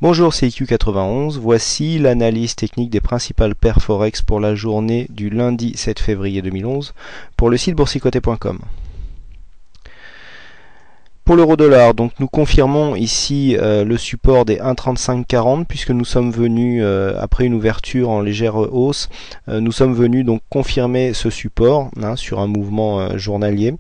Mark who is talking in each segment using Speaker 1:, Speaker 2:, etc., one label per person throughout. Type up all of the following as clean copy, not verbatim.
Speaker 1: Bonjour, c'est IQ91. Voici l'analyse technique des principales paires Forex pour la journée du lundi 7 février 2011 pour le site boursicoté.com. Pour l'euro-dollar, donc nous confirmons ici le support des 1,3540 puisque nous sommes venus après une ouverture en légère hausse, nous sommes venus donc confirmer ce support sur un mouvement journalier,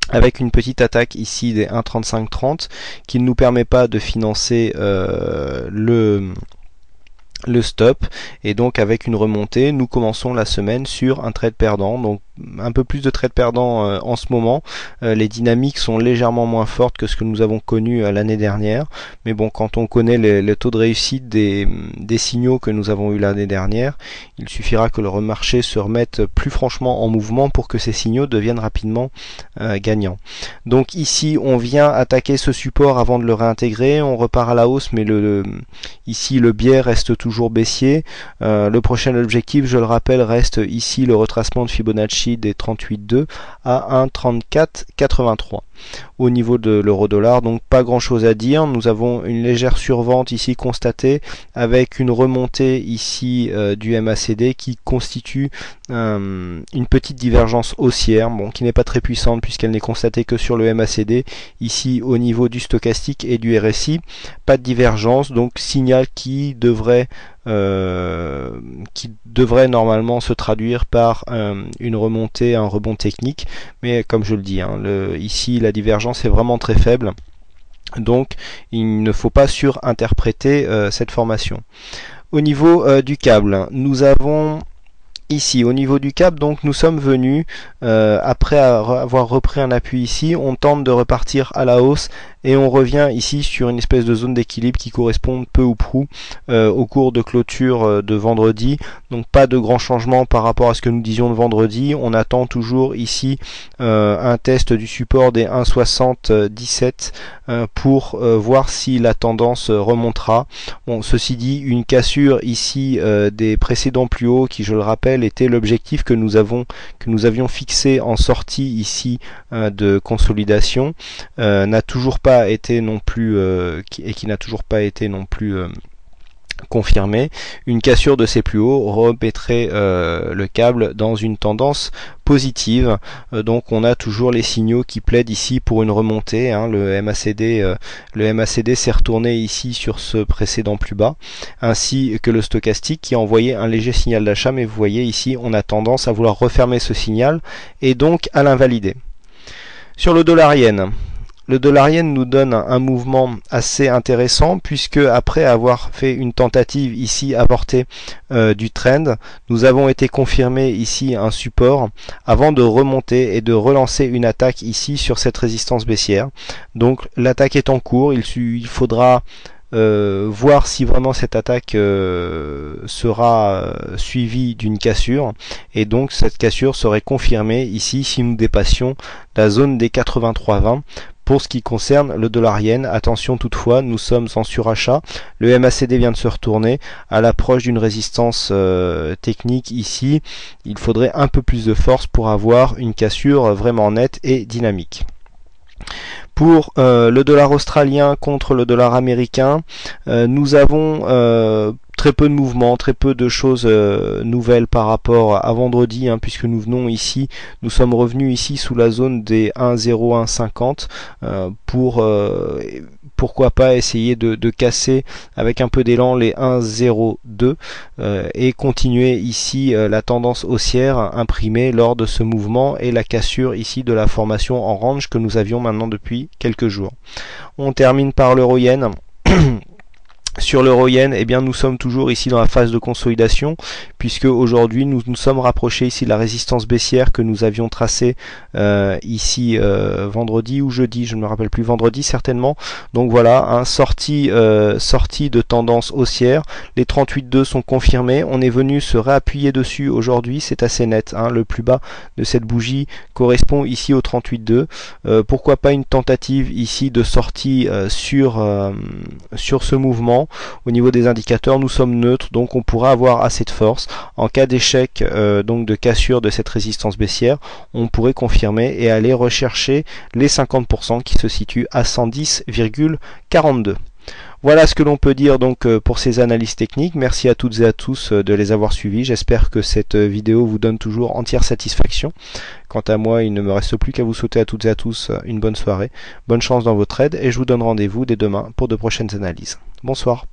Speaker 1: avec une petite attaque ici des 1,3530 qui ne nous permet pas de financer le stop, et donc avec une remontée nous commençons la semaine sur un trade perdant, donc un peu plus de trade perdant en ce moment. Les dynamiques sont légèrement moins fortes que ce que nous avons connu l'année dernière, mais bon, quand on connaît le taux de réussite des signaux que nous avons eu l'année dernière, il suffira que le marché se remette plus franchement en mouvement pour que ces signaux deviennent rapidement gagnants. Donc ici on vient attaquer ce support avant de le réintégrer, on repart à la hausse, mais ici le biais reste toujours baissier. Le prochain objectif, je le rappelle, reste ici le retracement de Fibonacci des 38,2 à 1,3483. Au niveau de l'euro-dollar, donc pas grand chose à dire. Nous avons une légère survente ici constatée avec une remontée ici du MACD qui constitue une petite divergence haussière, bon, qui n'est pas très puissante puisqu'elle n'est constatée que sur le MACD. Ici au niveau du stochastique et du RSI, pas de divergence, donc signal qui devrait normalement se traduire par une remontée, un rebond technique, mais comme je le dis, ici la divergence est vraiment très faible, donc il ne faut pas surinterpréter cette formation. Au niveau du câble, nous avons ici, au niveau du câble, donc nous sommes venus, après avoir repris un appui ici, on tente de repartir à la hausse et on revient ici sur une espèce de zone d'équilibre qui correspond peu ou prou au cours de clôture de vendredi. Donc pas de grand changement par rapport à ce que nous disions de vendredi. On attend toujours ici un test du support des 1,77 pour voir si la tendance remontera. Bon, ceci dit, une cassure ici des précédents plus hauts qui, je le rappelle, était l'objectif que nous avions fixé en sortie ici de consolidation, n'a toujours pas été non plus qui n'a toujours pas été non plus confirmé. Une cassure de ces plus hauts remettrait le câble dans une tendance positive, donc on a toujours les signaux qui plaident ici pour une remontée. Le MACD s'est retourné ici sur ce précédent plus bas, ainsi que le stochastique qui a envoyé un léger signal d'achat, mais vous voyez ici on a tendance à vouloir refermer ce signal et donc à l'invalider. Sur le dollar-yen, le dollar-yen nous donne un mouvement assez intéressant puisque après avoir fait une tentative ici à portée du trend, nous avons été confirmés ici un support avant de remonter et de relancer une attaque ici sur cette résistance baissière. Donc l'attaque est en cours, il faudra voir si vraiment cette attaque sera suivie d'une cassure, et donc cette cassure serait confirmée ici si nous dépassions la zone des 83,20 pour ce qui concerne le dollar-yen. Attention toutefois, nous sommes en surachat, le MACD vient de se retourner à l'approche d'une résistance technique ici, il faudrait un peu plus de force pour avoir une cassure vraiment nette et dynamique. Pour le dollar australien contre le dollar américain, nous avons très peu de mouvements, très peu de choses nouvelles par rapport à vendredi, puisque nous venons ici, nous sommes revenus ici sous la zone des 1,0150 pour pourquoi pas essayer de casser avec un peu d'élan les 1,02 et continuer ici la tendance haussière imprimée lors de ce mouvement et la cassure ici de la formation en range que nous avions maintenant depuis quelques jours. On termine par l'euro-yen. Sur l'euro-yen, eh bien, nous sommes toujours ici dans la phase de consolidation, puisque aujourd'hui nous nous sommes rapprochés ici de la résistance baissière que nous avions tracée ici vendredi ou jeudi, je ne me rappelle plus, vendredi certainement. Donc voilà, sortie de tendance haussière. Les 38,2 sont confirmés. On est venu se réappuyer dessus aujourd'hui, c'est assez net. Le plus bas de cette bougie correspond ici au 38,2. Pourquoi pas une tentative ici de sortie sur ce mouvement. Au niveau des indicateurs, nous sommes neutres, donc on pourra avoir assez de force. En cas d'échec donc de cassure de cette résistance baissière, on pourrait confirmer et aller rechercher les 50% qui se situent à 110,42. Voilà ce que l'on peut dire donc pour ces analyses techniques. Merci à toutes et à tous de les avoir suivis. J'espère que cette vidéo vous donne toujours entière satisfaction. Quant à moi, il ne me reste plus qu'à vous souhaiter à toutes et à tous une bonne soirée, bonne chance dans votre trade et je vous donne rendez-vous dès demain pour de prochaines analyses. Bonsoir.